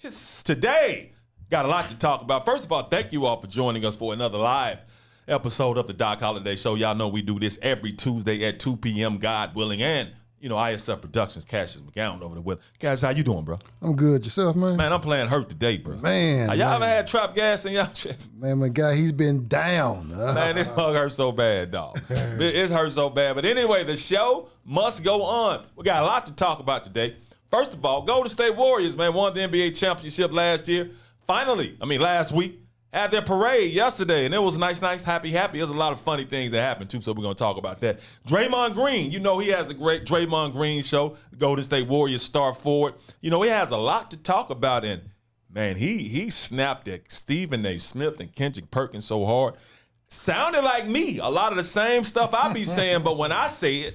Just today, got a lot to talk about. First of all, thank you all for joining us for another live episode of the Doc Holliday Show. Y'all know we do this every Tuesday at 2 p.m., God willing, and ISF Productions, Cassius McGowan over the will. Guys, how you doing, bro? I'm good. Yourself, man? Man, I'm playing hurt today, bro. Man. Y'all ever had trap gas in y'all chest? Man, my guy, he's been down. Man, this mug hurts so bad, dog. It hurts so bad. But anyway, the show must go on. We got a lot to talk about today. First of all, Golden State Warriors, man, won the NBA championship last week. Had their parade yesterday, and it was nice, happy. There's a lot of funny things that happened, too, so we're going to talk about that. Draymond Green, he has the great Draymond Green show, Golden State Warriors star forward. He has a lot to talk about, and, man, he snapped at Stephen A. Smith and Kendrick Perkins so hard. Sounded like me, a lot of the same stuff I be saying, but when I say it,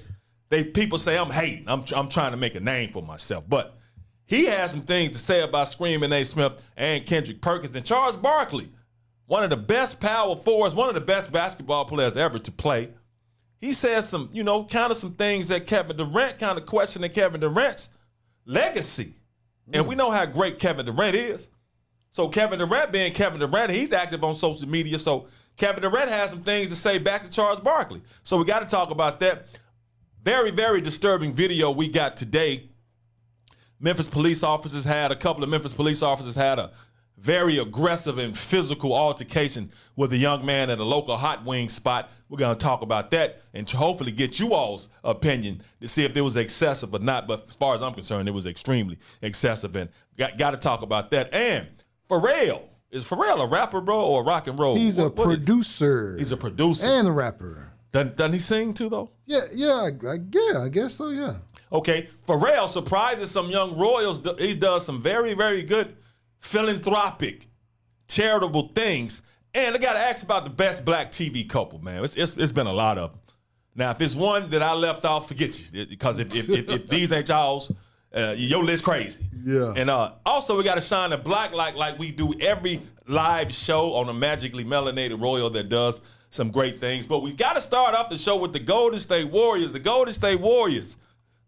people say I'm hating. I'm trying to make a name for myself, but he has some things to say about Screaming A. Smith and Kendrick Perkins. And Charles Barkley, one of the best power forwards, one of the best basketball players ever to play. He says some, kind of some things that Kevin Durant kind of questioning Kevin Durant's legacy. And we know how great Kevin Durant is. So Kevin Durant being Kevin Durant, he's active on social media. So Kevin Durant has some things to say back to Charles Barkley. So we got to talk about that. Very, very disturbing video we got today. A couple of Memphis police officers had a very aggressive and physical altercation with a young man at a local hot wing spot. We're going to talk about that and hopefully get you all's opinion to see if it was excessive or not. But as far as I'm concerned, it was extremely excessive, and got to talk about that. And Pharrell. Is Pharrell a rapper, bro, or rock and roll? He's a producer. He's a producer. And a rapper. Doesn't he sing too, though? Yeah, I guess so, yeah. Okay, Pharrell surprises some young royals. He does some very, very good philanthropic, charitable things. And I got to ask about the best black TV couple, man. It's been a lot of them. Now, if it's one that I left off, forget you. Because if these ain't y'all's, your list crazy. Yeah. And also, we got to shine a black light like we do every live show on a magically melanated royal that does some great things. But we got to start off the show with the Golden State Warriors. The Golden State Warriors,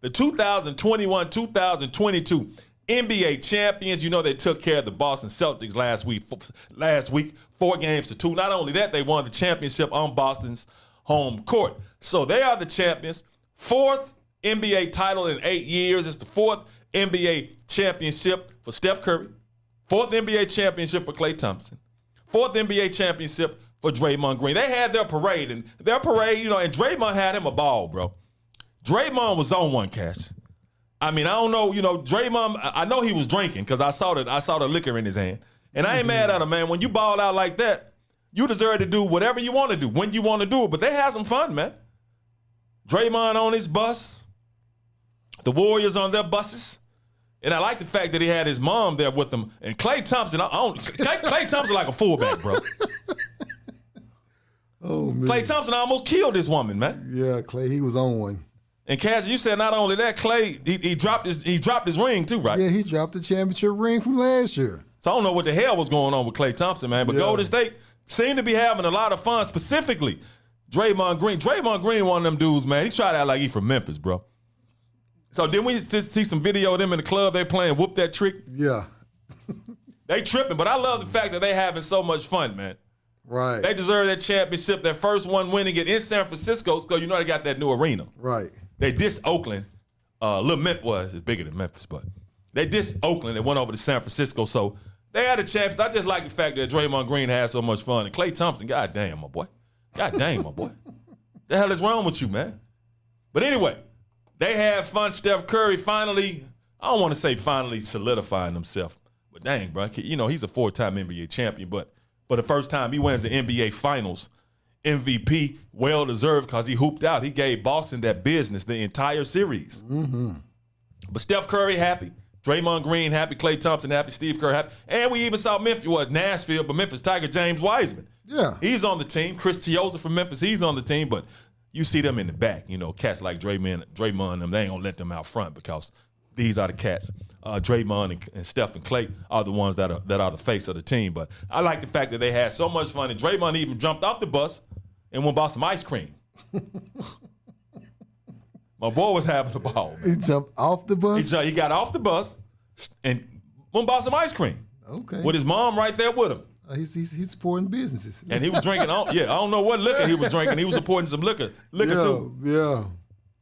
the 2021-2022 NBA champions. They took care of the Boston Celtics last week, 4-2. Not only that, they won the championship on Boston's home court. So they are the champions. 4th NBA title in 8 years. It's the 4th NBA championship for Steph Curry. 4th NBA championship for Klay Thompson. 4th NBA championship for Draymond Green. They had their parade, and and Draymond had him a ball, bro. Draymond was on one, Cash. I mean, I don't know, Draymond, I know he was drinking because I saw the liquor in his hand. And I ain't mad at him, man. When you ball out like that, you deserve to do whatever you want to do, when you want to do it. But they had some fun, man. Draymond on his bus, the Warriors on their buses. And I like the fact that he had his mom there with him. And Klay Thompson, Klay Thompson like a fullback, bro. Oh, man. Klay Thompson almost killed this woman, man. Yeah, Klay, he was on one. And Cass, you said not only that, Klay, he dropped his ring too, right? Yeah, he dropped the championship ring from last year. So I don't know what the hell was going on with Klay Thompson, man. But Golden State seemed to be having a lot of fun, specifically Draymond Green. Draymond Green, one of them dudes, man, he tried to act like he from Memphis, bro. So then we just see some video of them in the club, they playing Whoop That Trick. Yeah. They tripping, but I love the fact that they having so much fun, man. Right. They deserve that championship, their first one winning it in San Francisco, because they got that new arena. Right. They dissed Oakland. It's bigger than Memphis, but they dissed Oakland and went over to San Francisco. So they had a chance. I just like the fact that Draymond Green had so much fun. And Klay Thompson, god damn, my boy. God dang, my boy. The hell is wrong with you, man? But anyway, they had fun. Steph Curry finally, I don't want to say finally solidifying himself, but dang, bro. He's a 4-time NBA champion, but for the first time, he wins the NBA Finals MVP, well-deserved because he hooped out. He gave Boston that business the entire series. Mm-hmm. But Steph Curry happy, Draymond Green happy, Klay Thompson happy, Steve Kerr happy. And we even saw Nashville, but Memphis Tiger James Wiseman. Yeah. He's on the team. Chris Chioza from Memphis, he's on the team, but you see them in the back. Cats like Draymond them, they ain't going to let them out front because these are the cats. Draymond and Steph and Klay are the ones that are the face of the team. But I like the fact that they had so much fun, and Draymond even jumped off the bus and went bought some ice cream. My boy was having a ball, man. He jumped off the bus? He got off the bus and Went and bought some ice cream. Okay. With his mom right there with him. He's supporting businesses. And he was drinking, I don't know what liquor he was drinking. He was supporting some liquor too. Yeah.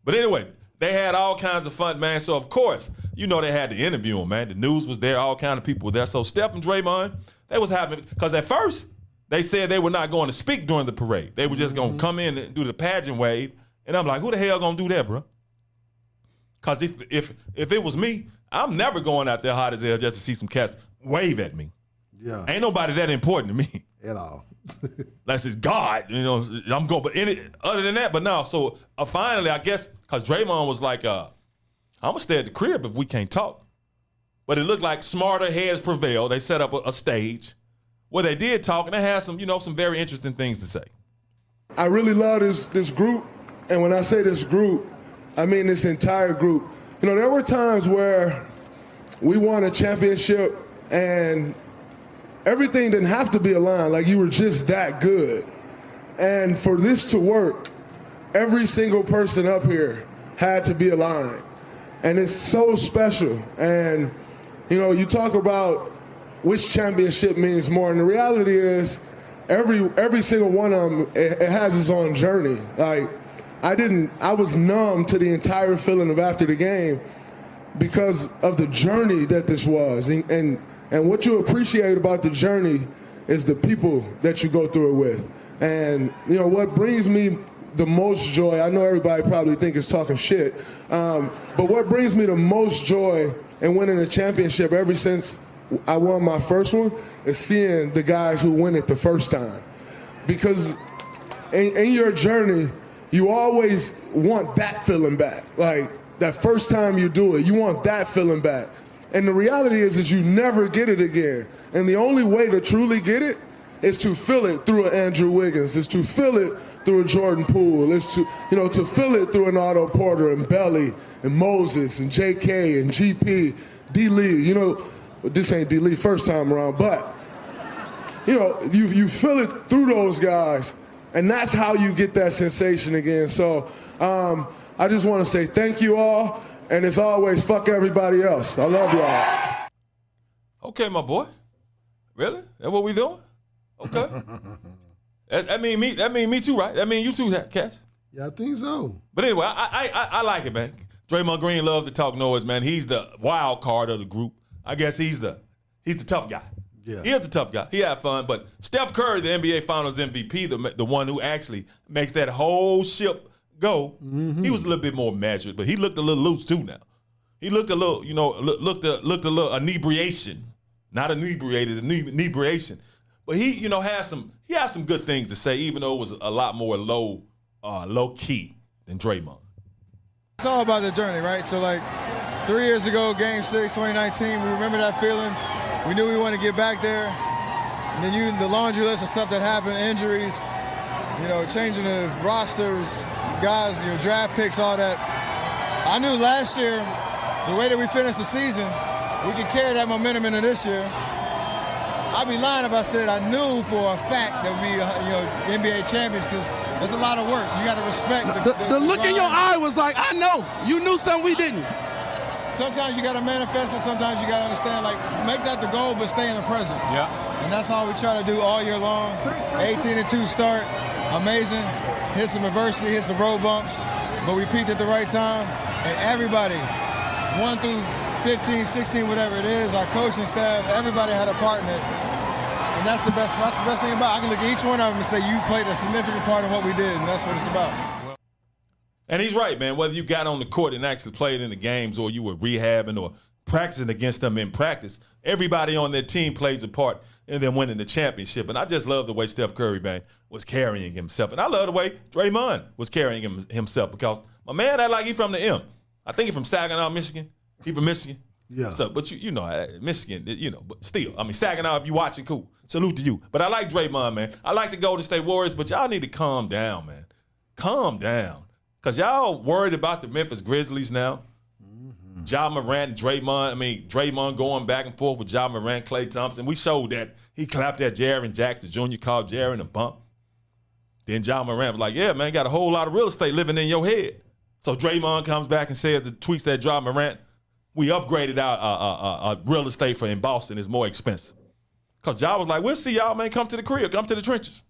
But anyway, they had all kinds of fun, man. So, of course, you know they had to interview him, man. The news was there. All kinds of people were there. So, Steph and Draymond, they was having, because at first, they said they were not going to speak during the parade. They were just going to come in and do the pageant wave. And I'm like, who the hell going to do that, bro? Because if it was me, I'm never going out there hot as hell just to see some cats wave at me. Yeah. Ain't nobody that important to me. At all. Unless it's God, I'm going. But other than that, but no. So finally, I guess, because Draymond was like, I'm going to stay at the crib if we can't talk. But it looked like smarter heads prevailed. They set up a stage where they did talk, and they had some, some very interesting things to say. I really love this group. And when I say this group, I mean this entire group. There were times where we won a championship and everything didn't have to be aligned, like you were just that good. And for this to work, every single person up here had to be aligned. And it's so special. And, you talk about which championship means more. And the reality is every single one of them, it has its own journey. Like, I was numb to the entire feeling of after the game because of the journey that this was. And what you appreciate about the journey is the people that you go through it with. And, what brings me the most joy, I know everybody probably think is talking shit, but what brings me the most joy in winning a championship ever since I won my first one is seeing the guys who win it the first time. Because in your journey, you always want that feeling back. Like, that first time you do it, you want that feeling back. And the reality is you never get it again. And the only way to truly get it is to feel it through an Andrew Wiggins, is to feel it through a Jordan Poole, is to feel it through an Otto Porter and Belly and Moses and JK and GP, D. Lee. This ain't D. Lee first time around, but you feel it through those guys, and that's how you get that sensation again. So I just want to say thank you all. And as always, fuck everybody else. I love y'all. Okay, my boy. Really? That's what we doing? Okay. That mean me too, right? That mean you too, Cash? Yeah, I think so. But anyway, I like it, man. Draymond Green loves to talk noise, man. He's the wild card of the group. I guess he's the tough guy. Yeah. He is a tough guy. He had fun. But Steph Curry, the NBA Finals MVP, the one who actually makes that whole ship go, he was a little bit more measured, but he looked a little loose too now. He looked a little, looked a little inebriation. Not inebriated, inebriation. But he, had some good things to say, even though it was a lot more low key than Draymond. It's all about the journey, right? So 3 years ago, Game 6, 2019, we remember that feeling. We knew we wanted to get back there. And then the laundry list of stuff that happened, injuries, changing the rosters, guys, draft picks, all that. I knew last year, the way that we finished the season, we could carry that momentum into this year. I'd be lying if I said I knew for a fact that we, NBA champions, because there's a lot of work. You got to respect the look in your eye was like, I know. You knew something we didn't. Sometimes you got to manifest it. Sometimes you got to understand, make that the goal, but stay in the present. Yeah. And that's all we try to do all year long. 18-2 start, amazing. Hit some adversity, hit some road bumps, but we peaked at the right time. And everybody, 1 through 15, 16, whatever it is, our coaching staff, everybody had a part in it. And that's the best thing about it. I can look at each one of them and say, you played a significant part in what we did, and that's what it's about. And he's right, man. Whether you got on the court and actually played in the games or you were rehabbing or practicing against them in practice, everybody on their team plays a part in them winning the championship. And I just love the way Steph Curry, man, was carrying himself. And I love the way Draymond was carrying himself because my man act like he from the M. I think he from Saginaw, Michigan. He from Michigan. Yeah. So, but Michigan, but still, Saginaw, if you watching, cool. Salute to you. But I like Draymond, man. I like the Golden State Warriors, but y'all need to calm down, man. Calm down. Because y'all worried about the Memphis Grizzlies now. Mm-hmm. Ja Morant and Draymond. Draymond going back and forth with Ja Morant, Klay Thompson. We showed that he clapped at Jaren Jackson Jr., called Jaren a bump. Then Ja Morant was like, yeah, man, got a whole lot of real estate living in your head. So Draymond comes back and says the tweets that Ja Morant we upgraded our real estate for in Boston is more expensive. Because y'all was like, we'll see y'all, man. Come to the crib. Come to the trenches.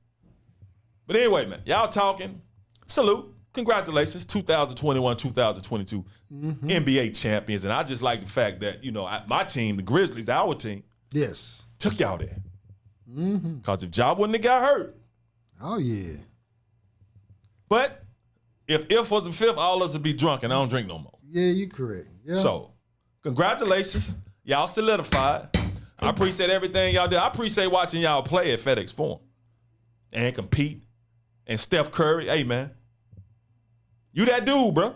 But anyway, man, y'all talking. Salute. Congratulations. 2021, 2022 NBA champions. And I just like the fact that, my team, the Grizzlies, our team, Yes. took y'all there. Because if y'all wouldn't have got hurt. Oh, yeah. But if was a fifth, all of us would be drunk, and I don't drink no more. Yeah, you correct. Yeah. So, congratulations. Y'all solidified. I appreciate everything y'all did. I appreciate watching y'all play at FedEx Forum and compete. And Steph Curry, hey, man. You that dude, bro.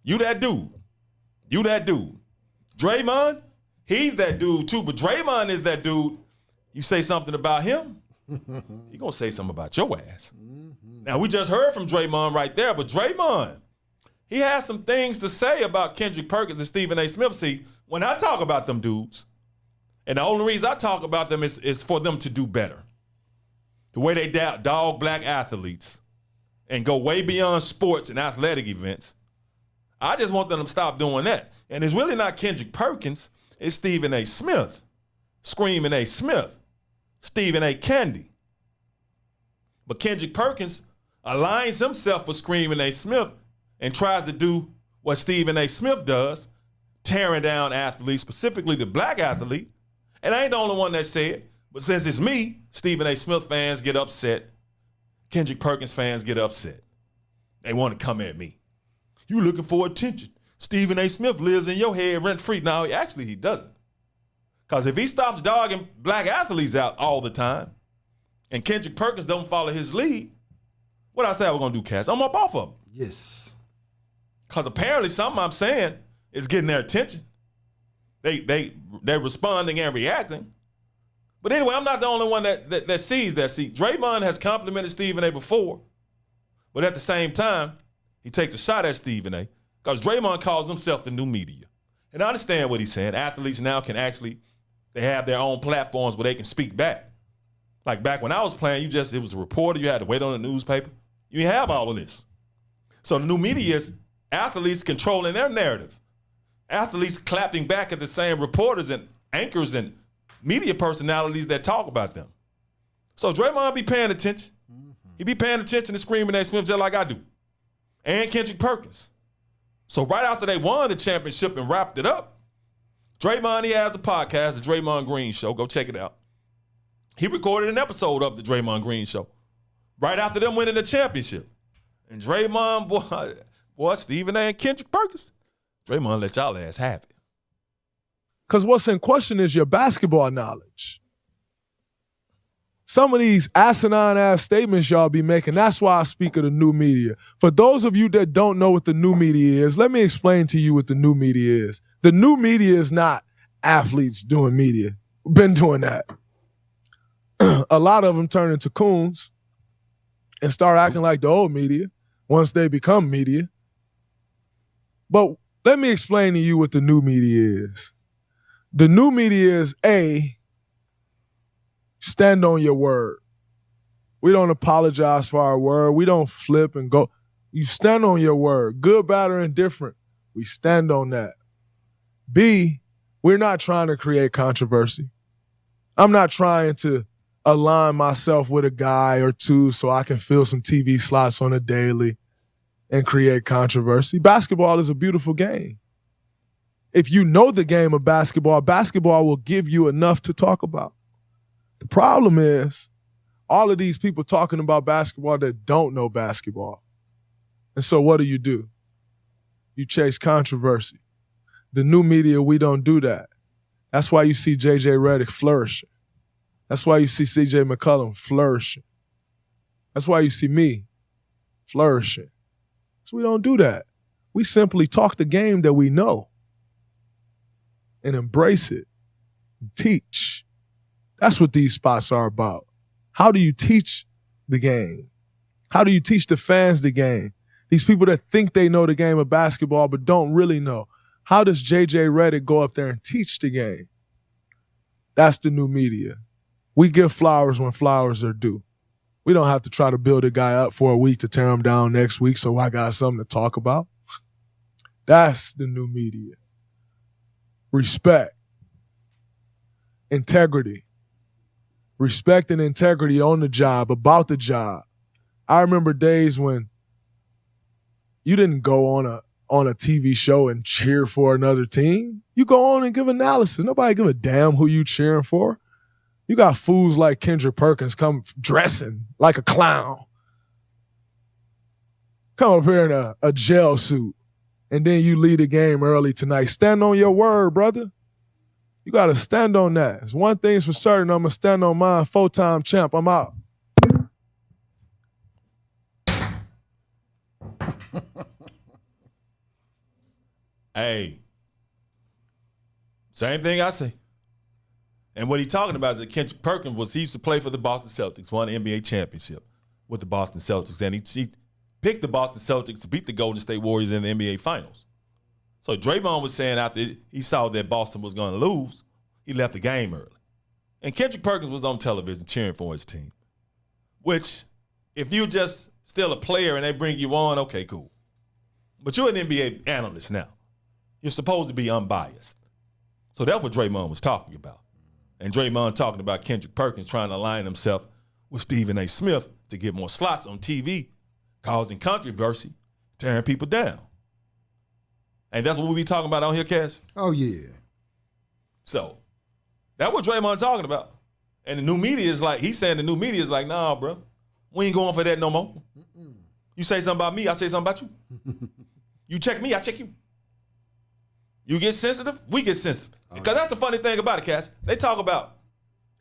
You that dude. You that dude. Draymond, he's that dude too, but Draymond is that dude. You say something about him, he gonna say something about your ass. Now, we just heard from Draymond right there, but Draymond, he has some things to say about Kendrick Perkins and Stephen A. Smith. See, when I talk about them dudes, and the only reason I talk about them is for them to do better. The way they dog black athletes and go way beyond sports and athletic events. I just want them to stop doing that. And it's really not Kendrick Perkins, it's Stephen A. Smith. Screaming A. Smith. Stephen A. Candy. But Kendrick Perkins aligns himself with Screaming A. Smith and tries to do what Stephen A. Smith does, tearing down athletes, specifically the black athlete. And I ain't the only one that said it, but since it's me, Stephen A. Smith fans get upset. Kendrick Perkins fans get upset. They want to come at me. You looking for attention. Stephen A. Smith lives in your head rent-free. Now, actually, he doesn't. Because if he stops dogging black athletes out all the time and Kendrick Perkins don't follow his lead, what I say we're going to do, Cass? I'm up off of him. Yes. Because apparently something I'm saying is getting their attention. They're responding and reacting. But anyway, I'm not the only one that sees that. See, Draymond has complimented Stephen A. before, but at the same time, he takes a shot at Stephen A. because Draymond calls himself the new media. And I understand what he's saying. Athletes now can actually, they have their own platforms where they can speak back. Like back when I was playing, it was a reporter, you had to wait on the newspaper. You didn't have all of this. So the new media is athletes controlling their narrative. Athletes clapping back at the same reporters and anchors and media personalities that talk about them. So Draymond be paying attention. He be paying attention to Screaming A. Smith just like I do. And Kendrick Perkins. So right after they won the championship and wrapped it up, Draymond, he has a podcast, the Draymond Green Show. Go check it out. He recorded an episode of the Draymond Green Show right after them winning the championship. And Draymond, boy, Stephen A. and Kendrick Perkins, Draymond let y'all ass have it. Because what's in question is your basketball knowledge. Some of these asinine-ass statements y'all be making, that's why I speak of the new media. For those of you that don't know what the new media is, let me explain to you what the new media is. The new media is not athletes doing media. Been doing that. A lot of them turn into coons and start acting like the old media once they become media. But let me explain to you what the new media is. The new media is A, stand on your word. We don't apologize for our word. We don't flip and go. You stand on your word. Good, bad, or indifferent. We stand on that. B, we're not trying to create controversy. I'm not trying to align myself with a guy or two so I can fill some TV slots on a daily and create controversy. Basketball is a beautiful game. If you know the game of basketball, basketball will give you enough to talk about. The problem is all of these people talking about basketball that don't know basketball. And so what do? You chase controversy. The new media, we don't do that. That's why you see J.J. Redick flourishing. That's why you see C.J. McCollum flourishing. That's why you see me flourishing. So we don't do that. We simply talk the game that we know and embrace it and teach. That's what these spots are about. How do you teach the game? How do you teach the fans the game? These people that think they know the game of basketball but don't really know. How does J.J. Redick go up there and teach the game? That's the new media. We give flowers when flowers are due. We don't have to try to build a guy up for a week to tear him down next week so I got something to talk about. That's the new media. respect, integrity. Respect and integrity on the job, about the job. I remember days when you didn't go on a TV show and cheer for another team. You go on and give analysis. Nobody give a damn who you cheering for. You got fools like Kendrick Perkins come dressing like a clown. Come up here in a jail suit, and then you lead a game early tonight. Stand on your word, brother. You got to stand on that. There's one thing's for certain. I'm going to stand on mine. 4-time champ. I'm out. Hey, same thing I say. And what he talking about is that Kendrick Perkins he used to play for the Boston Celtics, won an NBA championship with the Boston Celtics, and he picked the Boston Celtics to beat the Golden State Warriors in the NBA Finals. So Draymond was saying after he saw that Boston was going to lose, he left the game early. And Kendrick Perkins was on television cheering for his team, which if you just still a player and they bring you on, okay, cool. But you're an NBA analyst now. You're supposed to be unbiased. So that's what Draymond was talking about. And Draymond talking about Kendrick Perkins trying to align himself with Stephen A. Smith to get more slots on TV, causing controversy, tearing people down. And that's what we be talking about on here, Cash? Oh, yeah. So that's what Draymond talking about. And the new media is like, he's saying the new media is like, nah, bro, we ain't going for that no more. You say something about me, I say something about you. You check me, I check you. You get sensitive, we get sensitive. Because that's the funny thing about it, Cass. They talk about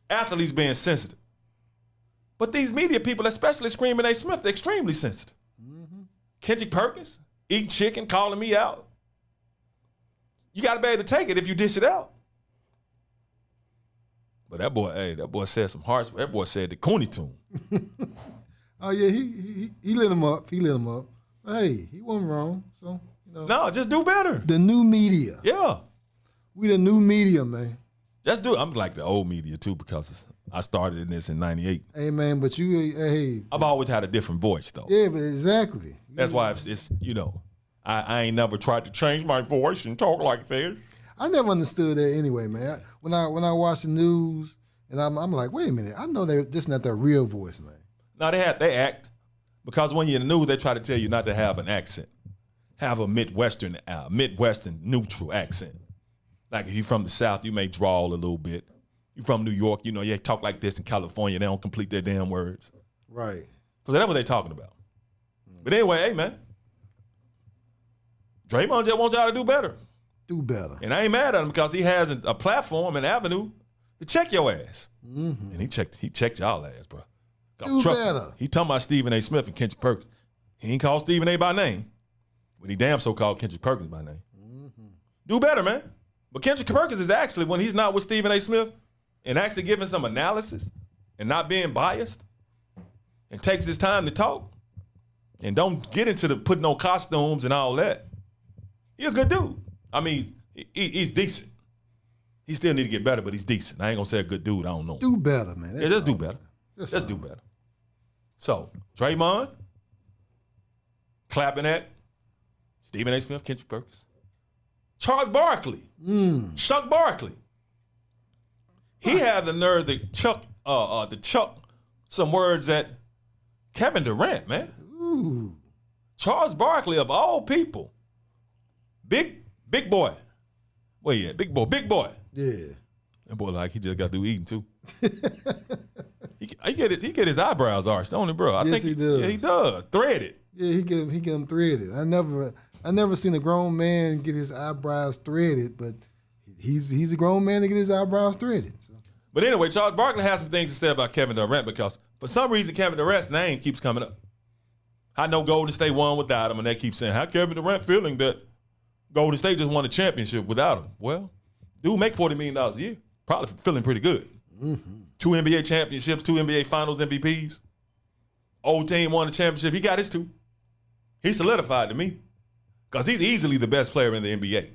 athletes being sensitive. But these media people, especially Screaming A. Smith, they're extremely sensitive. Kendrick Perkins, eating chicken, calling me out. You got to be able to take it if you dish it out. But that boy said some harsh. That boy said the Cooney tune. Oh yeah, he lit him up. He lit him up. Hey, he wasn't wrong. So no, just do better. The new media. Yeah, we the new media, man. Just do it. I'm like the old media too because I started in this in '98. Hey man, but I've always had a different voice though. Yeah, but exactly. That's why it's I ain't never tried to change my voice and talk like this. I never understood that anyway, man. When I watch the news and I'm like, wait a minute, I know they're just not their real voice, man. No, they act because when you're in the news, they try to tell you not to have an accent, have a Midwestern neutral accent. Like if you're from the South, you may drawl a little bit. You're from New York, you talk like this. In California, they don't complete their damn words. Right. Because that's what they're talking about. But anyway, hey man, Draymond just wants y'all to do better. Do better. And I ain't mad at him because he has a platform, an avenue to check your ass. And he checked y'all ass, bro. Do better. Me, he talking about Stephen A. Smith and Kendrick Perkins. He ain't called Stephen A. by name, but he damn so called Kendrick Perkins by name. Do better, man. But Kendrick Perkins is actually, when he's not with Stephen A. Smith and actually giving some analysis and not being biased and takes his time to talk and don't get into the putting on costumes and all that, he a good dude. I mean, he's decent. He still need to get better, but he's decent. I ain't gonna say a good dude. I don't know. Do better, man. Yeah, just do better. Just do better. So, Draymond, clapping at Stephen A. Smith, Kendrick Perkins. Charles Barkley. Chuck Barkley. He had the nerve to chuck some words at Kevin Durant, man. Ooh. Charles Barkley, of all people. Big boy. Where you at? Big boy. Yeah. That boy he just got through eating too. He get his eyebrows arched, don't he, bro? I think he does. Yeah, he does. Threaded. Yeah, he get them threaded. I never seen a grown man get his eyebrows threaded, but he's a grown man to get his eyebrows threaded. So. But anyway, Charles Barkley has some things to say about Kevin Durant because for some reason Kevin Durant's name keeps coming up. I know Golden State won without him, and they keep saying, how Kevin Durant feeling that Golden State just won a championship without him? Well, dude make $40 million a year. Probably feeling pretty good. 2 NBA championships, 2 NBA Finals MVPs. Old team won the championship. He got his 2. He solidified to me because he's easily the best player in the NBA.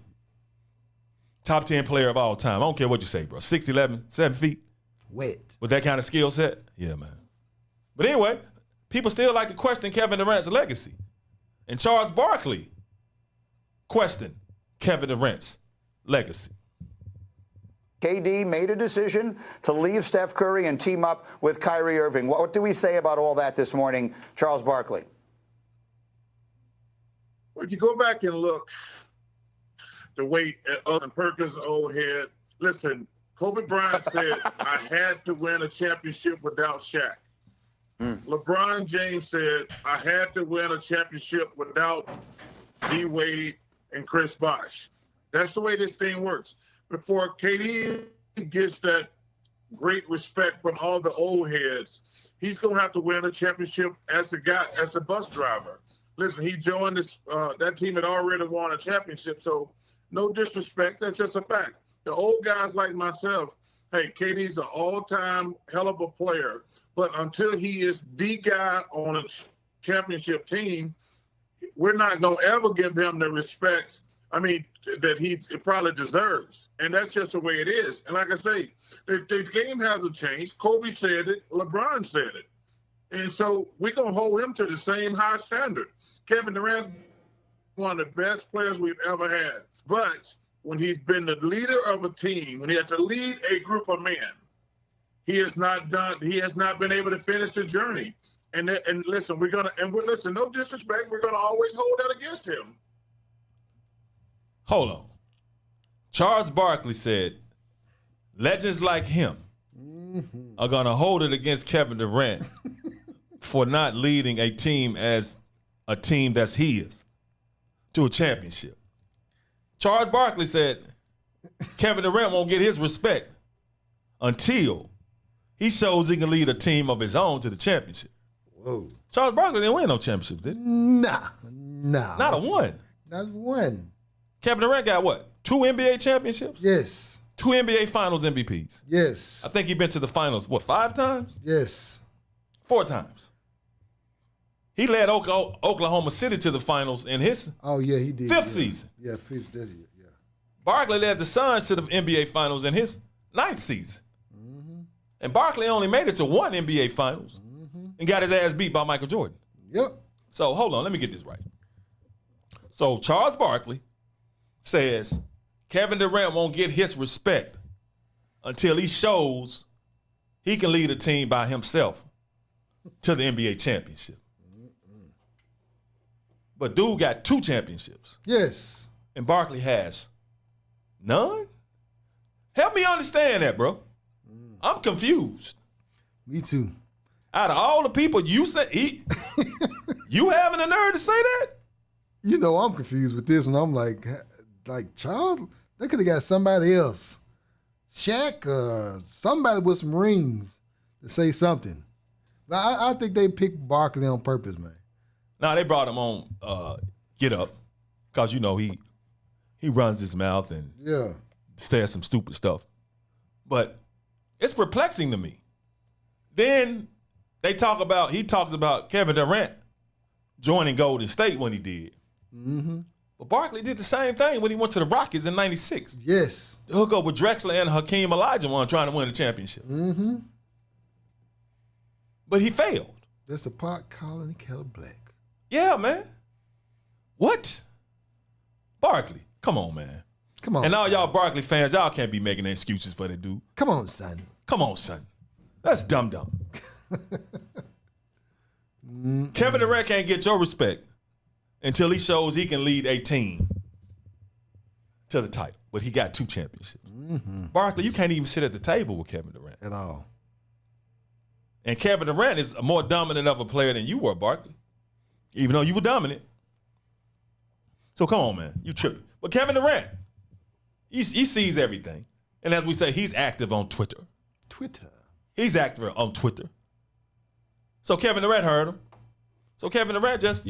Top 10 player of all time. I don't care what you say, bro. 6'11", 7 feet. Wet. With that kind of skill set? Yeah, man. But anyway, people still like to question Kevin Durant's legacy. And Charles Barkley questioned Kevin Durant's legacy. KD made a decision to leave Steph Curry and team up with Kyrie Irving. What do we say about all that this morning, Charles Barkley? Well, if you go back and look the way Odin Perkins, old head, listen, Kobe Bryant said, I had to win a championship without Shaq. LeBron James said, I had to win a championship without D-Wade and Chris Bosh. That's the way this thing works. Before KD gets that great respect from all the old heads, he's going to have to win a championship as a bus driver. Listen, he joined this, that team had already won a championship, so no disrespect, that's just a fact. The old guys like myself, hey, KD's an all-time hell of a player, but until he is the guy on a championship team, we're not going to ever give him the respect, that he probably deserves. And that's just the way it is. And like I say, the game hasn't changed. Kobe said it. LeBron said it. And so we're going to hold him to the same high standard. Kevin Durant, one of the best players we've ever had. But when he's been the leader of a team, when he had to lead a group of men, he has not been able to finish the journey. And listen, listen, no disrespect, we're going to always hold that against him. Hold on. Charles Barkley said, legends like him are going to hold it against Kevin Durant for not leading a team as a team that's his to a championship. Charles Barkley said Kevin Durant won't get his respect until he shows he can lead a team of his own to the championship. Whoa. Charles Barkley didn't win no championships, did he? Nah. Not a one. Not one. Kevin Durant got what? 2 NBA championships? Yes. 2 NBA Finals MVPs? Yes. I think he's been to the finals, 5 times? Yes. 4 times. He led Oklahoma City to the finals in his he did. 5th season. Yeah, 5th. Yeah. Barkley led the Suns to the NBA Finals in his 9th season. And Barkley only made it to 1 NBA Finals and got his ass beat by Michael Jordan. Yep. So hold on, let me get this right. So Charles Barkley says Kevin Durant won't get his respect until he shows he can lead a team by himself to the NBA championship. But dude got 2 championships. Yes. And Barkley has none? Help me understand that, bro. I'm confused. Me too. Out of all the people you said, you having the nerve to say that? You know, I'm confused with this one. I'm like Charles, they could have got somebody else. Shaq, somebody with some rings to say something. I think they picked Barkley on purpose, man. Nah, they brought him on Get Up because, you know, he runs his mouth and says some stupid stuff. But it's perplexing to me. Then he talks about Kevin Durant joining Golden State when he did. Mm-hmm. But Barkley did the same thing when he went to the Rockets in '96. Yes. To hook up with Drexler and Hakeem Olajuwon trying to win the championship. Mm-hmm. But he failed. That's a pot calling Keller Black. Yeah, man. What? Barkley, come on, man. Come on. And all son. y'all Barkley fans, y'all can't be making excuses for that dude. Come on, son. Come on, son. That's dumb. Kevin Durant can't get your respect until he shows he can lead a team to the title. But he got 2 championships. Mm-hmm. Barkley, you can't even sit at the table with Kevin Durant. At all. And Kevin Durant is a more dominant of a player than you were, Barkley. Even though you were dominant. So come on, man. You tripping. But Kevin Durant, he sees everything. And as we say, he's active on Twitter. He's active on Twitter. So Kevin Durant heard him. So Kevin Durant just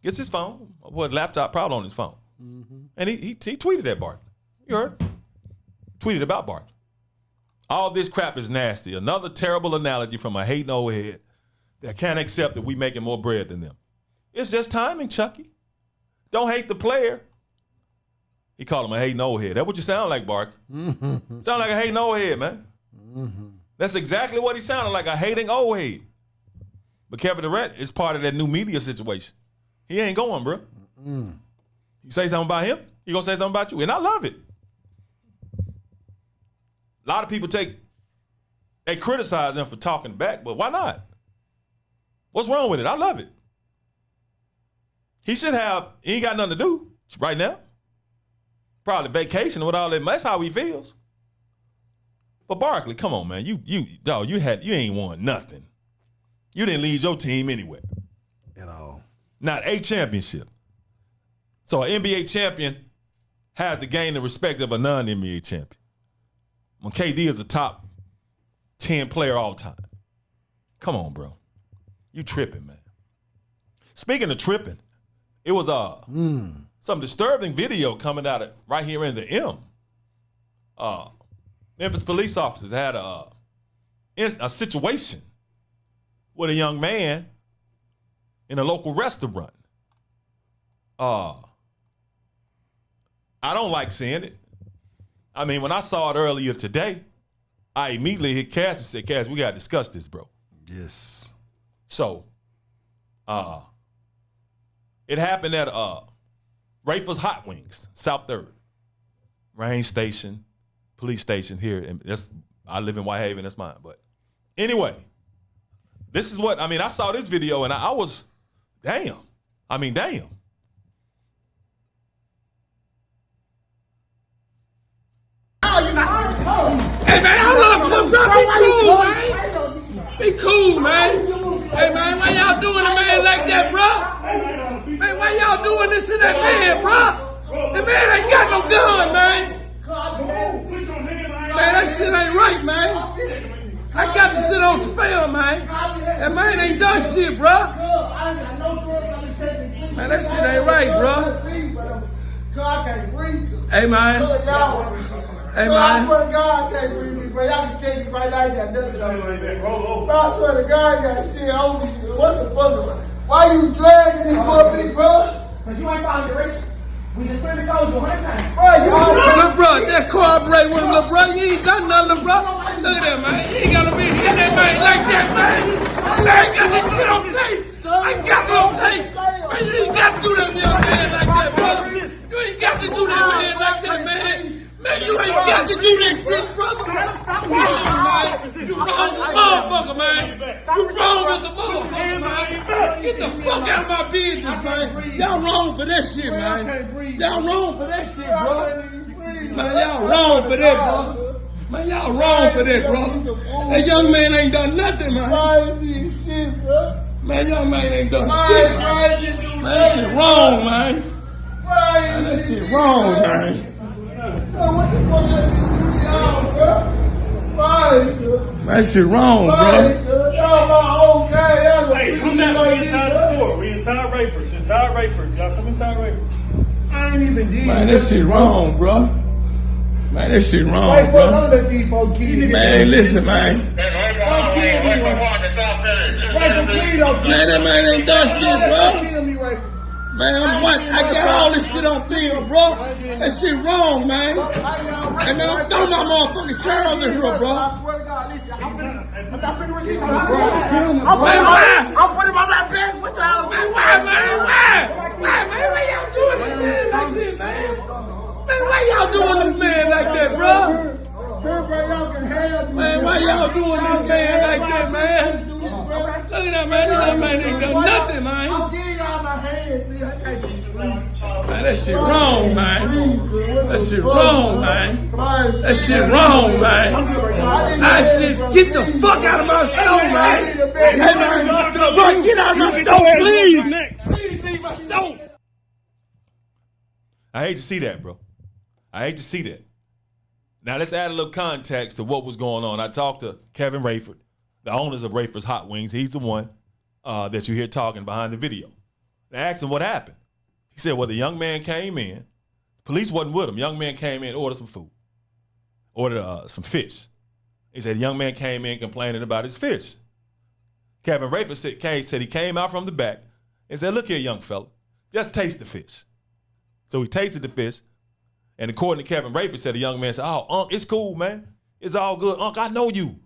gets his phone, or laptop, probably on his phone. Mm-hmm. And he tweeted at Barkley. You heard? Tweeted about Barkley. All this crap is nasty. Another terrible analogy from a hating old head that can't accept that we making more bread than them. It's just timing, Chucky. Don't hate the player. He called him a hating old head. That's what you sound like, Barkley. Mm-hmm. Sound like a hating old head, man. Mm-hmm. That's exactly what he sounded like, a hating old head. But Kevin Durant is part of that new media situation. He ain't going, bro. Mm-mm. You say something about him, he gonna say something about you. And I love it. A lot of people they criticize him for talking back, but why not? What's wrong with it? I love it. He ain't got nothing to do right now. Probably vacation with all that. That's how he feels. But Barkley, come on, man. You ain't won nothing. You didn't lead your team anywhere. At all. Not a championship. So an NBA champion has to gain the respect of a non-NBA champion. When KD is a top 10 player all time. Come on, bro. You tripping, man. Speaking of tripping, it was some disturbing video coming out of right here in the M. Memphis police officers had a situation with a young man in a local restaurant. I don't like seeing it. I mean, when I saw it earlier today, I immediately hit Cass and said, Cass, we got to discuss this, bro. Yes. So, it happened at Rafer's Hot Wings, South 3rd. Range station, police station here. And I live in Whitehaven, that's mine. But anyway, this is what, I saw this video and I was, damn. Damn. Hey man, hold up, be cool, man. Hey man, why y'all doing a man like that, bro? Man, why y'all doing this to that man, bro? The man ain't got no gun, man. Man, that shit ain't right, man. I got to sit on film, man. That man ain't done shit, bro. Man, that shit ain't right, bro. Hey man. Hey, man. I swear to God, I can't breathe me, bro. Y'all can take me right now. You got nothing on me. Bro, I swear to God, you got shit on me. What the fuck? Why you dragging this for me, bro? Because you ain't found the race. We just really told you 100 times. Bro, you all bro, that corroborate with him, bro. You ain't done nothing, bro. Look at that, man. You ain't got to be in that man like that, man. I ain't got that shit on tape. I ain't got it on tape. Man, you ain't got to do that young man like that, brother. You ain't got to do that man like that, man. Man, you ain't got to do that shit, brother. You wrong as a motherfucker, man. You wrong as a motherfucker, man. Get the fuck out of my business, man. Y'all wrong for that shit, man. Y'all wrong for that shit, bro. Man, y'all wrong for that, bro. Man, y'all wrong for that, bro. That young man ain't done nothing, man. Man, young man ain't done shit, man. Man, that shit wrong, man. Man, that shit wrong, man. That shit wrong, bro. Hey, come down. We inside the store. We inside Rayford's. Inside Rayford's. Y'all come inside Rayford's. I ain't even did. Man, that shit wrong, bro. Man, that shit wrong, bro. Man, listen, man. Man, that man ain't done shit, bro. Man, I got all this shit on film, bro. That shit wrong, man. And man, I'm throwing my motherfucking Charles in here, bro. I'm putting my back back. What y'all, man? Why, man? Why, man? Why y'all doing this man like this, man? Man, why y'all doing this man like that, bro? Man, why y'all doing this man like that, man? Look at that, man. That man ain't done nothing, man. I'm getting y'all my hands, man, that shit wrong, man. That shit wrong, man. That shit wrong, man. I shit, get the fuck out of my store, man. Hey, man, bro, get out of my store, please. Please leave my store. I hate to see that, bro. I hate to see that. Now, let's add a little context to what was going on. I talked to Kevin Rayford, the owners of Rafer's Hot Wings. He's the one that you hear talking behind the video. I asked him what happened. He said, well, the young man came in. Police wasn't with him. Young man came in, ordered some food, ordered some fish. He said the young man came in complaining about his fish. Kevin Rayford said he came out from the back and said, look here, young fella, just taste the fish. So he tasted the fish. And according to Kevin Rayford, said the young man said, oh, Unc, it's cool, man. It's all good. Unc, I know you.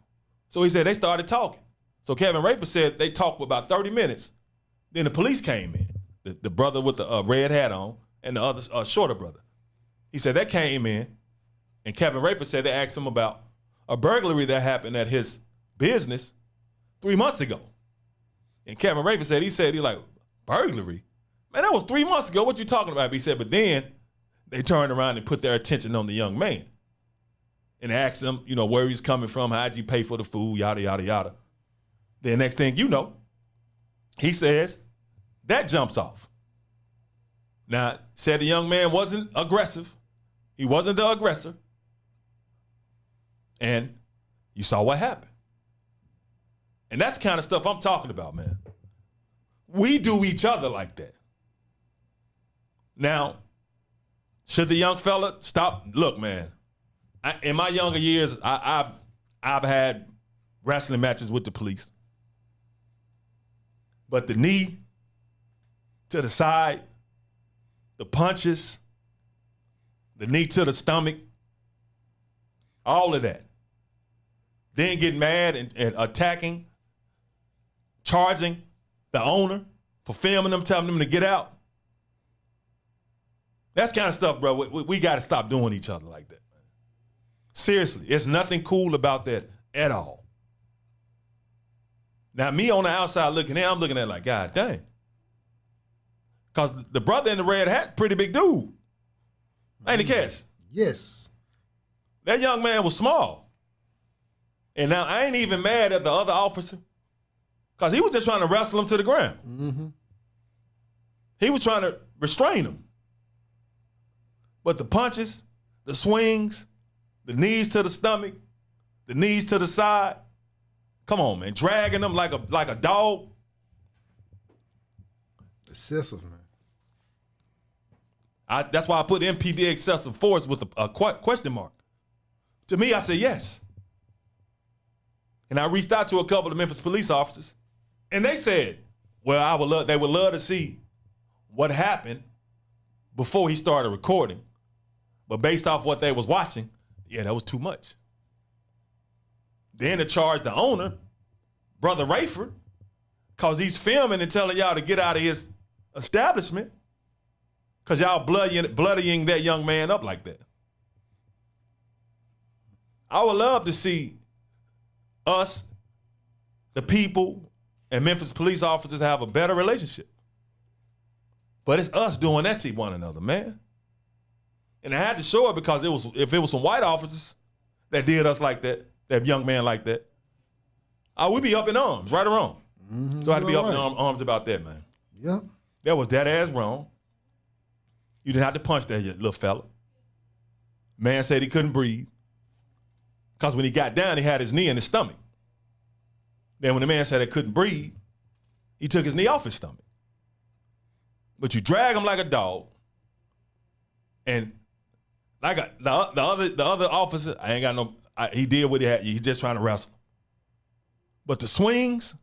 So he said they started talking. So Kevin Rayford said they talked for about 30 minutes. Then the police came in, the brother with the red hat on and the other shorter brother. He said that came in, and Kevin Rayford said they asked him about a burglary that happened at his business 3 months ago. And Kevin Raven said, he like, burglary? Man, that was 3 months ago. What you talking about? He said, but then they turned around and put their attention on the young man and asked him, you know, where he's coming from, how'd you pay for the food, yada, yada, yada. Then next thing you know, he says, that jumps off. Now, said the young man wasn't aggressive. He wasn't the aggressor. And you saw what happened. And that's the kind of stuff I'm talking about, man. We do each other like that. Now, should the young fella stop? Look, man, in my younger years, I've had wrestling matches with the police. But the knee to the side, the punches, the knee to the stomach, all of that. Then get mad and attacking, charging the owner for filming them, telling them to get out. That's kind of stuff, bro. We got to stop doing each other like that, man. Seriously, there's nothing cool about that at all. Now, me on the outside looking in, I'm looking at it like, God dang. Because the brother in the red hat, pretty big dude. Ain't he, Cash? Yes. That young man was small. And now I ain't even mad at the other officer because he was just trying to wrestle him to the ground. Mm-hmm. He was trying to restrain him. But the punches, the swings, the knees to the stomach, the knees to the side, come on, man, dragging them like a dog. Excessive, man. That's why I put MPD excessive force with a question mark. To me, I said yes. And I reached out to a couple of Memphis police officers, and they said, well, they would love to see what happened before he started recording. But based off what they was watching, yeah, that was too much. Then to charge the owner, Brother Rayford, because he's filming and telling y'all to get out of his establishment because y'all bloodying that young man up like that. I would love to see us, the people, and Memphis police officers have a better relationship. But it's us doing that to one another, man. And I had to show it because if it was some white officers that did us like that young man like that, we'd be up in arms, right or wrong. Mm-hmm. So I had to be up in arms about that, man. Yep. That was that ass wrong. You didn't have to punch that little fella. Man said he couldn't breathe because when he got down, he had his knee in his stomach. Then when the man said he couldn't breathe, he took his knee off his stomach. But you drag him like a dog, and like the other officer, I ain't got no. He did what he had. He's just trying to wrestle. But the swings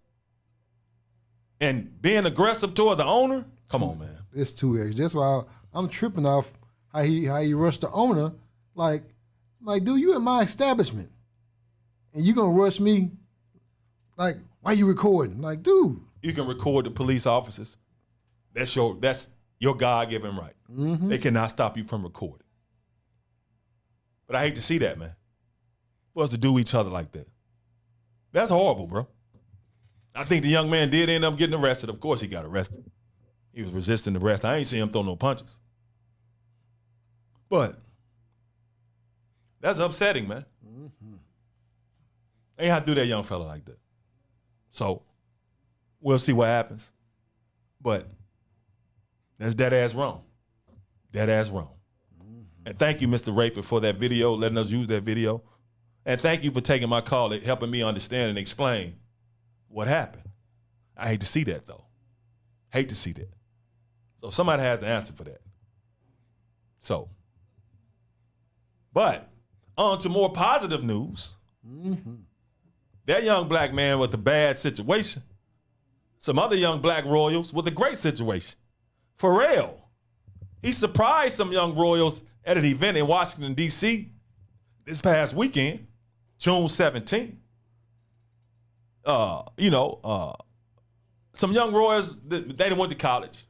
and being aggressive toward the owner, come on, man. It's too extra. That's why I'm tripping off how he rushed the owner. Like, dude, you in my establishment, and you gonna rush me? Like, why you recording? Like, dude, you can record the police officers. That's your God-given right. Mm-hmm. They cannot stop you from recording. But I hate to see that, man. For us to do each other like that. That's horrible, bro. I think the young man did end up getting arrested. Of course he got arrested. He was resisting the arrest. I ain't seen him throw no punches. But that's upsetting, man. Mm-hmm. Ain't how to do that young fella like that. So we'll see what happens. But that's dead ass wrong. Dead ass wrong. Mm-hmm. And thank you, Mr. Rayford, for that video, letting us use that video. And thank you for taking my call, helping me understand and explain what happened. I hate to see that, though. Hate to see that. So somebody has the answer for that. So, but on to more positive news. Mm-hmm. That young black man with a bad situation. Some other young black royals with a great situation. Pharrell. He surprised some young royals at an event in Washington, D.C. this past weekend, June 17th. Some young royals, they didn't went to college.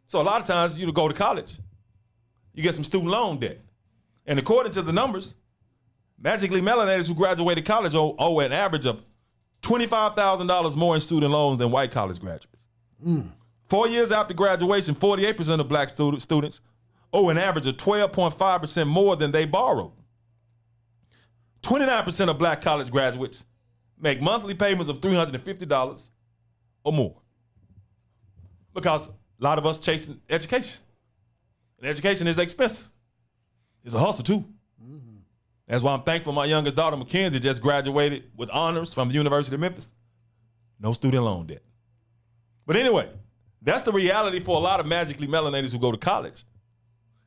So a lot of times you go to college, you get some student loan debt. And according to the numbers, magically melanated who graduated college owe an average of $25,000 more in student loans than white college graduates. 4 years after graduation, 48% of black students owe an average of 12.5% more than they borrowed. 29% of black college graduates make monthly payments of $350 or more. Because a lot of us chasing education. And education is expensive. It's a hustle too. That's why I'm thankful my youngest daughter, Mackenzie, just graduated with honors from the University of Memphis. No student loan debt. But anyway, that's the reality for a lot of magically melanated who go to college.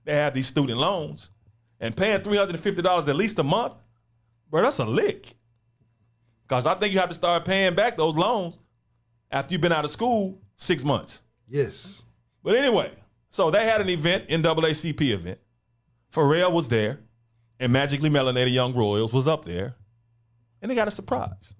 They have these student loans and paying $350 at least a month, bro, that's a lick. Because I think you have to start paying back those loans after you've been out of school 6 months. Yes. But anyway, so they had an event, NAACP event. Pharrell was there, and magically melanated young royals was up there, and they got a surprise.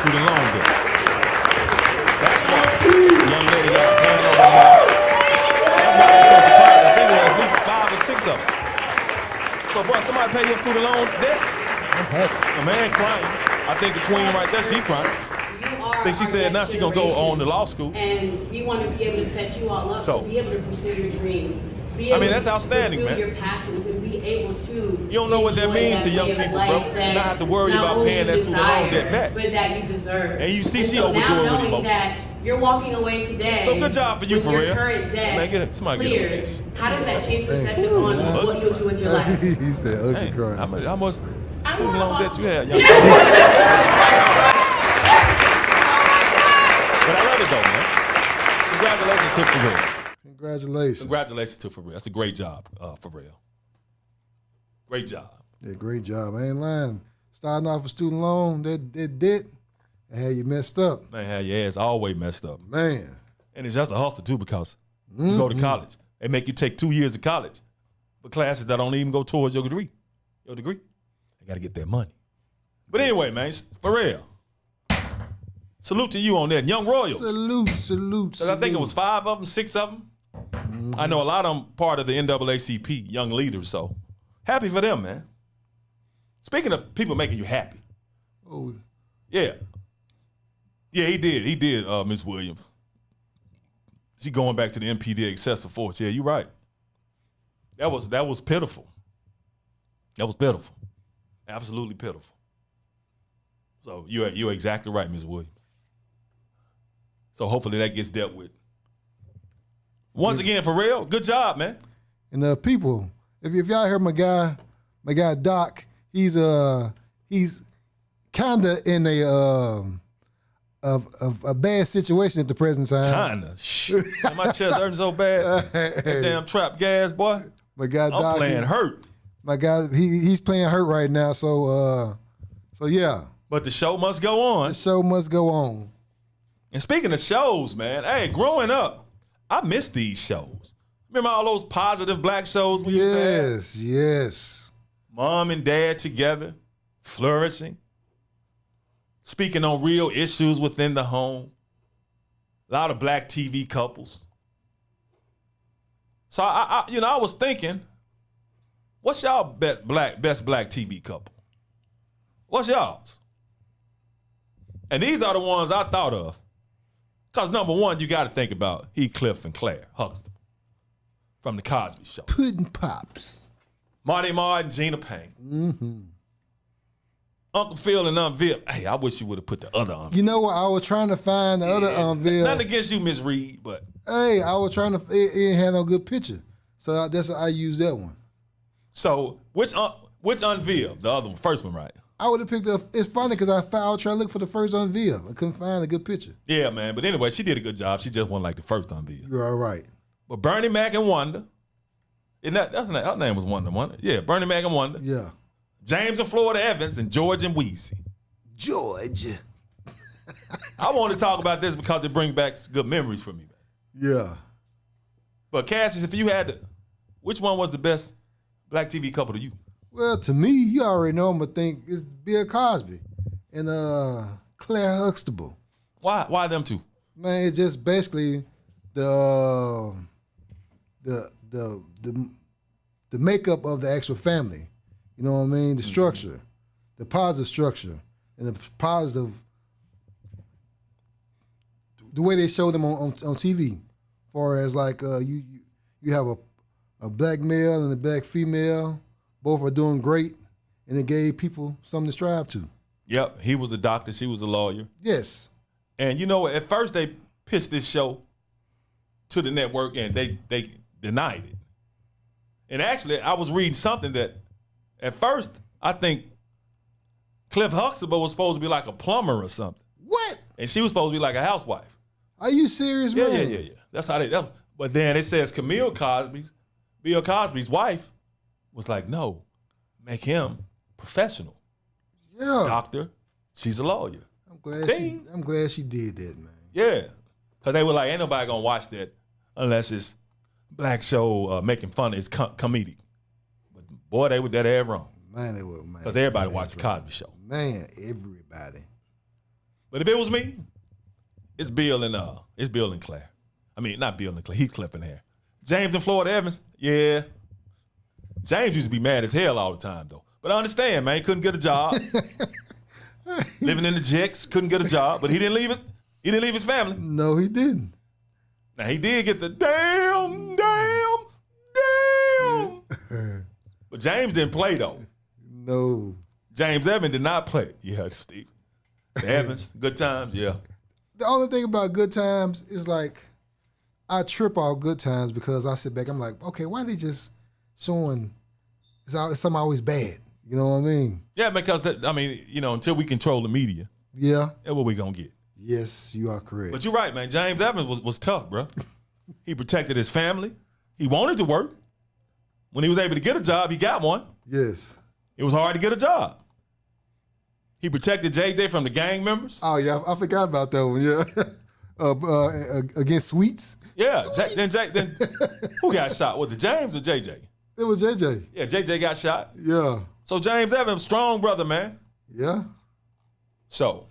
Student loan debt. That's why the young lady got paying over now. That's why they're so surprised. I think there are at least 5 or 6 of them. So, boy, somebody pay your student loan debt? I'm happy. A man crying. I think the queen right there, she crying. I think she said now she's going to go on to law school. And we want to be able to set you all up to be able to pursue your dreams. I mean, that's outstanding, man. Your passions and be able to. You don't know what that means to young people, bro. You don't have to worry about paying that student loan debt back. But that you deserve. And you see, she overjoyed with emotion. That you're walking away today. So good job for you, for real. Your current debt cleared. How does that change perspective on what you'll do with your life? He said, ugly crying. How much student loan debt you have, young man? But I love it though, man. Congratulations to Pharrell. Congratulations to Pharrell. That's a great job, Pharrell. Great job. Yeah, great job. I ain't lying. Starting off a student loan, that debt, and had you messed up. Man, had your ass always messed up. Man. And it's just a hustle too because you go to college. They make you take 2 years of college, but classes that don't even go towards your degree. They got to get that money. But anyway, man, Pharrell. Salute to you on that. Young Royals. Salute. I think it was 5 of them, 6 of them. I know a lot of them part of the NAACP, young leaders, so happy for them, man. Speaking of people making you happy. Oh. Yeah. Yeah, he did, Ms. Williams. She going back to the MPD excessive force. Yeah, you're right. That was pitiful. That was pitiful. Absolutely pitiful. So you're exactly right, Ms. Williams. So hopefully that gets dealt with. Once again, Pharrell, good job, man. And people, if y'all heard my guy Doc, he's kinda in a bad situation at the present time. Kinda. My chest hurting so bad. That damn trap gas, boy. My guy Doc, I'm playing hurt. My guy, he's playing hurt right now. So yeah. But the show must go on. The show must go on. And speaking of shows, man, hey, growing up, I miss these shows. Remember all those positive black shows we used to have? Yes. Mom and dad together, flourishing, speaking on real issues within the home. A lot of black TV couples. So I was thinking, what's y'all best black TV couple? What's y'all's? And these are the ones I thought of. Because number one, you got to think about Heathcliff and Claire Huxtable from The Cosby Show. Puddin' Pops. Marty Martin, Gina Payne. Mm-hmm. Uncle Phil and Aunt Viv. Hey, I wish you would have put the other Aunt Viv. You know what? I was trying to find the other Aunt Viv. Nothing against you, Miss Reed, but. Hey, I was trying to, it ain't had no good picture. So that's I used that one. So which Aunt Viv? The other one, first one, right? I would have picked up. It's funny because I was trying to look for the first Aunt Viv. I couldn't find a good picture. Yeah, man. But anyway, she did a good job. She just wasn't like the first Aunt Viv. You're all right. But Bernie Mac and Wanda. Her name was Wanda. Yeah, Bernie Mac and Wanda. Yeah. James and Florida Evans and George and Weezy. George. I want to talk about this because it brings back good memories for me, man. Yeah. But Cassius, if you had to Which one was the best black TV couple to you? Well, to me, you already know I'm going to think it's Bill Cosby and Claire Huxtable. Why them two? Man, it's just basically the makeup of the actual family. You know what I mean? The structure, the positive structure, and the positive, the way they show them on TV. As far as like you have a black male and a black female, both are doing great, and it gave people something to strive to. Yep, he was a doctor, she was a lawyer. Yes. And you know, at first they pitched this show to the network and they denied it. And actually, I was reading something that at first I think Cliff Huxtable was supposed to be like a plumber or something. What? And she was supposed to be like a housewife. Are you serious, man? Yeah. That's how they. But then it says Bill Cosby's wife was like, no, make him professional. Yeah. Doctor, she's a lawyer. I'm glad she did that, man. Yeah. Because they were like, ain't nobody going to watch that unless it's black show making fun. It's comedic. But boy, they were dead ass wrong. Man, they were, man. Because everybody watched the Cosby Show. Man, everybody. But if it was me, it's Bill and Claire. I mean, not Bill and Claire. He's clipping hair. James and Florida Evans, yeah. James used to be mad as hell all the time, though. But I understand, man. He couldn't get a job. Living in the Jicks, couldn't get a job. But he didn't leave his family. No, he didn't. Now, he did get the damn. But James didn't play, though. No. James Evans did not play. Yeah, Steve. Evans, Good Times, yeah. The only thing about Good Times is like, I trip off Good Times because I sit back, I'm like, okay, why they just showing it's something always bad? You know what I mean? Yeah, because, until we control the media. Yeah. That's what we going to get. Yes, you are correct. But you're right, man. James Evans was tough, bro. He protected his family. He wanted to work. When he was able to get a job, he got one. Yes. It was hard to get a job. He protected JJ from the gang members. Oh, yeah. I forgot about that one, yeah. Against Sweets. Yeah. Then who got shot? Was it James or JJ? It was JJ. Yeah, JJ got shot. Yeah. So James Evans, strong brother, man. Yeah. So,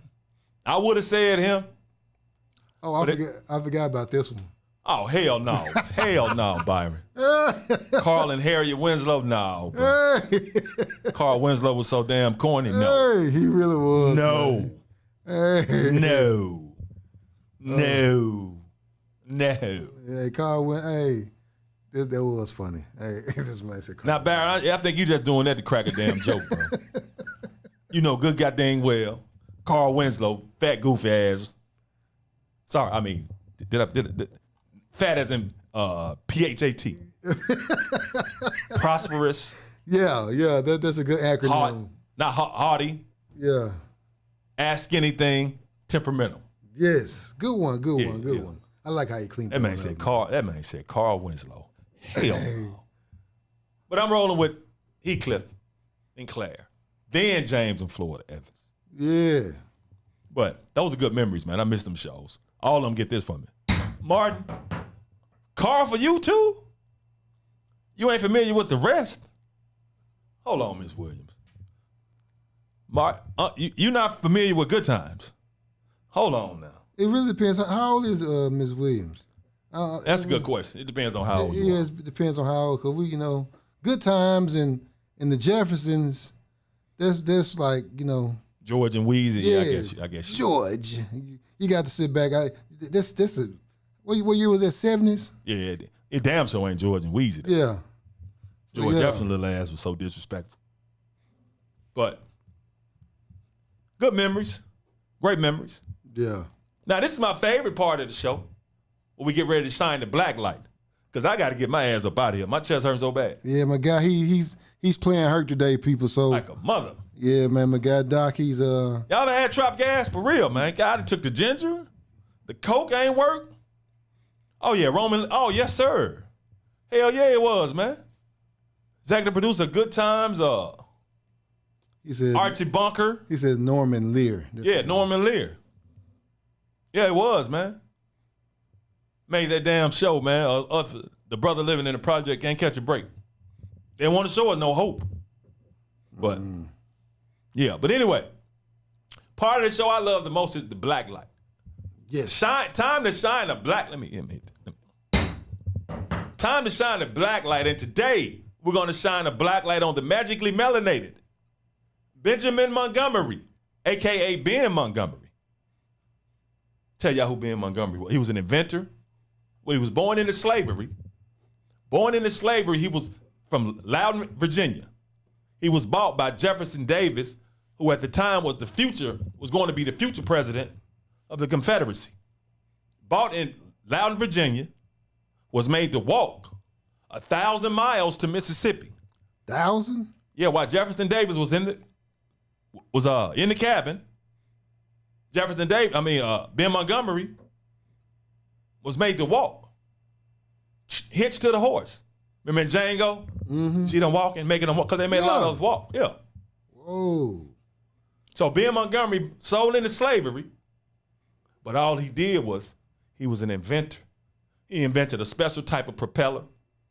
I would have said him. Oh, I forgot about this one. Oh, hell no. Hell no, Byron. Carl and Harriet Winslow, no. Hey. Carl Winslow was so damn corny, no. Hey, he really was. No. Hey. No. No. Hey, Carl went, hey. That was funny. Hey, this man said now, Barry, I think you just doing that to crack a damn joke, bro. You know, good goddamn well. Carl Winslow, fat goofy ass. Sorry, I mean, fat as in PHAT. Prosperous. Yeah, that's a good acronym. Not hardy. Yeah. Ask anything. Temperamental. Yes, good one. I like how you cleaned that man said Carl. That man said Carl Winslow. Hell no. But I'm rolling with Heathcliff and Claire. Then James and Florida Evans. Yeah. But those are good memories, man. I miss them shows. All of them get this from me. Martin, Carl for you too? You ain't familiar with the rest? Hold on, Miss Williams. Martin, you not familiar with Good Times? Hold on now. It really depends. How old is Miss Williams? That's a good question. It depends on how old you are. It depends on how old. Because we, Good Times and the Jeffersons, that's like, George and Weezy. Yeah, I guess. George. You got to sit back. What year was that, 70s? Yeah, it damn so ain't George and Weezy, though. Yeah. George Jefferson little ass was so disrespectful. But good memories. Great memories. Yeah. Now, this is my favorite part of the show, when we get ready to shine the black light. Because I got to get my ass up out of here. My chest hurts so bad. Yeah, my guy, he's playing hurt today, people. So like a mother. Yeah, man, my guy Doc, he's Y'all ever had trap gas? For real, man. God, it took the ginger. The coke ain't work. Oh, yeah, Roman. Oh, yes, sir. Hell yeah, it was, man. Executive producer, Good Times. He said Archie Bunker. He said Norman Lear. Yeah, Norman Lear. Yeah, it was, man. Made that damn show, man. the brother living in the project can't catch a break. They want to show us no hope. But, yeah. But anyway, part of the show I love the most is the black light. Yes. Time to shine a black, time to shine a black light. And today, we're going to shine a black light on the magically melanated Benjamin Montgomery, a.k.a. Ben Montgomery. Tell y'all who Ben Montgomery was. He was an inventor. Well, he was born into slavery. He was from Loudon, Virginia. He was bought by Jefferson Davis, who at the time was going to be the future president of the Confederacy. Bought in Loudon, Virginia, was made to walk 1,000 miles to Mississippi. 1,000? Yeah, while Jefferson Davis was in the cabin, Ben Montgomery was made to walk, hitched to the horse. Remember in Django? Mm-hmm. See them walking, making them walk, because they made a lot of us walk. Yeah. Whoa. So Ben Montgomery sold into slavery, but all he did was he was an inventor. He invented a special type of propeller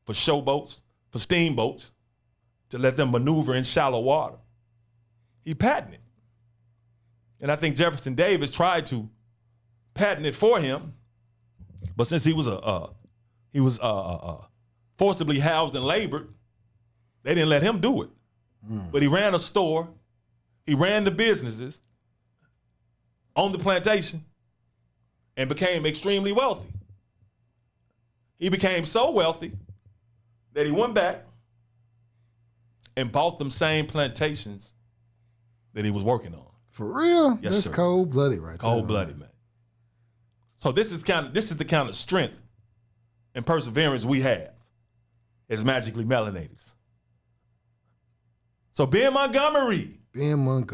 for showboats, for steamboats, to let them maneuver in shallow water. He patented it. And I think Jefferson Davis tried to patent it for him, but since he was forcibly housed and labored, they didn't let him do it. But he ran a store, he ran the businesses on the plantation, and became extremely wealthy. He became so wealthy that he went back and bought them same plantations that he was working on. For real? Yes, That's sir. cold-blooded right there. Cold-blooded, man. So this is the kind of strength and perseverance we have as magically melanateds. So Ben Montgomery.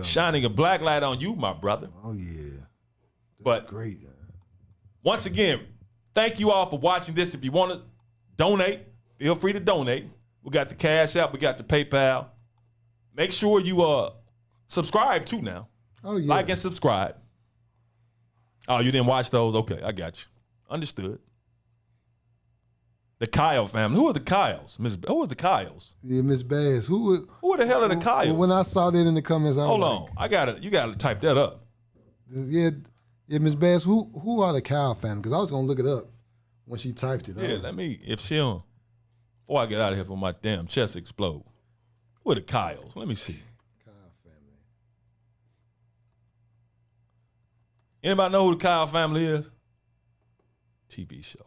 Shining a black light on you, my brother. Oh, yeah. But great. Once again, thank you all for watching this. If you want to donate, feel free to donate. We got the Cash App. We got the PayPal. Make sure you subscribe too now. Oh, yeah. Like and subscribe. Oh, you didn't watch those? Okay, I got you. Understood. The Kyle family. Who are the Kyles? Who was the Kyles? Yeah, Miss Bass. Who the hell are the Kyles? When I saw that in the comments, I was Hold on. You gotta type that up. Yeah, Miss Bass, who are the Kyle family? Because I was gonna look it up when she typed it. Yeah, before I get out of here before my damn chest explode. Who are the Kyles? Let me see. Kyle family. Anybody know who the Kyle family is? TV show.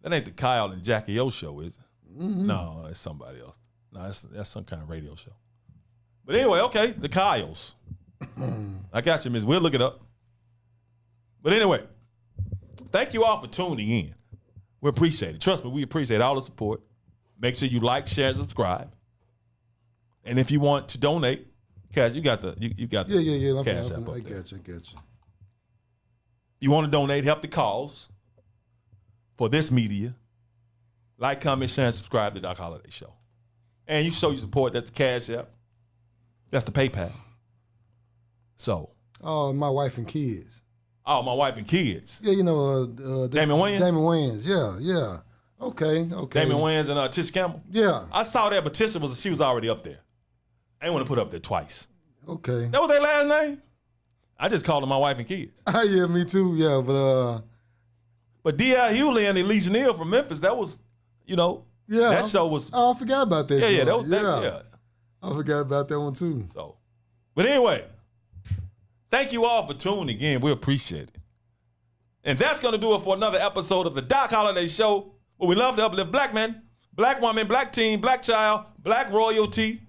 That ain't the Kyle and Jackie O show, is it? Mm-hmm. No, that's somebody else. No, that's some kind of radio show. But anyway, okay, the Kyles. I got you, Miss. We'll look it up. But anyway, thank you all for tuning in. We appreciate it. Trust me, we appreciate all the support. Make sure you like, share, and subscribe. And if you want to donate, Cash, you got the Cash App. I got you. You want to donate, help the cause for this media. Like, comment, share, and subscribe to Doc Holliday Show. And you show your support. That's the Cash App. That's the PayPal. So. Oh, my wife and kids. Oh, my wife and kids. Yeah, Damon Wayans? Damon Wayans, yeah. Okay. Damon Wayans and Tisha Campbell? Yeah. I saw that, but Tisha was already up there. I didn't want to put up there twice. Okay. That was their last name? I just called them my wife and kids. Yeah, me too, yeah, But D.L. Hewley and Elise Neal from Memphis, that was, that show was. Oh, I forgot about that. Yeah, that was yeah. I forgot about that one too. So, but anyway, thank you all for tuning in. We appreciate it. And that's going to do it for another episode of the Doc Holliday Show, where we love to uplift black men, black woman, black teen, black child, black royalty.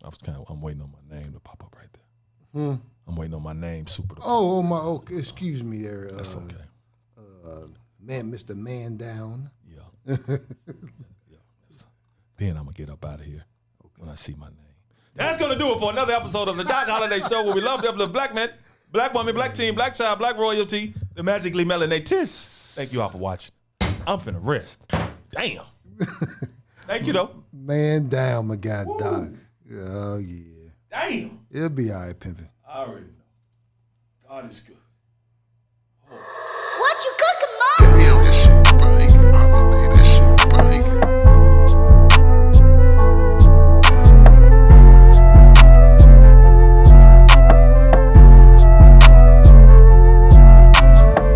I'm waiting on my name to pop up right there. I'm waiting on my name super to pop up. Excuse me there. That's okay. Mr. Man Down. Yeah. Then I'm going to get up out of here when I see my name. That's going to do it for another episode of the Doc Holliday Show, where we love to uplift black men, black woman, black teen, black child, black royalty, the magically melanated. Thank you all for watching. I'm finna rest. Damn. Thank you, though. Man down, my guy, Doc. Oh, yeah. Damn. It'll be all right, pimpin'. I already know. God is good.